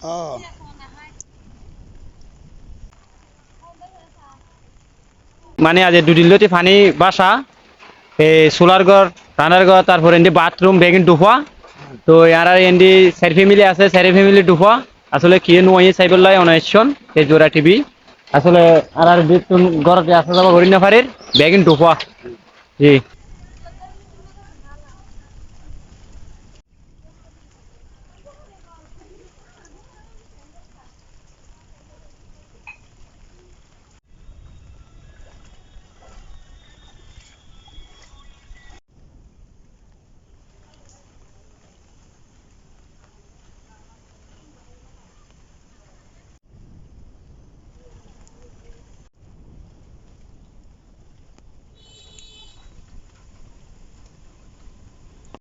Oh. মানে আজ দুদিনলতি পানি বাসা এই সোলার ঘর রান্নার ঘর তারপর এন্ডি বাথরুম বেগিন ডুফা তো ইয়ারা এন্ডি চারি ফ্যামিলি আছে চারি ফ্যামিলি ডুফা আসলে কি নয় সাইবলাই অনাইশন এই জোড়া টিভি আসলে আর বিতুন ঘরতে আসা যাওয়া করি না পারির বেগিন ডুফা জি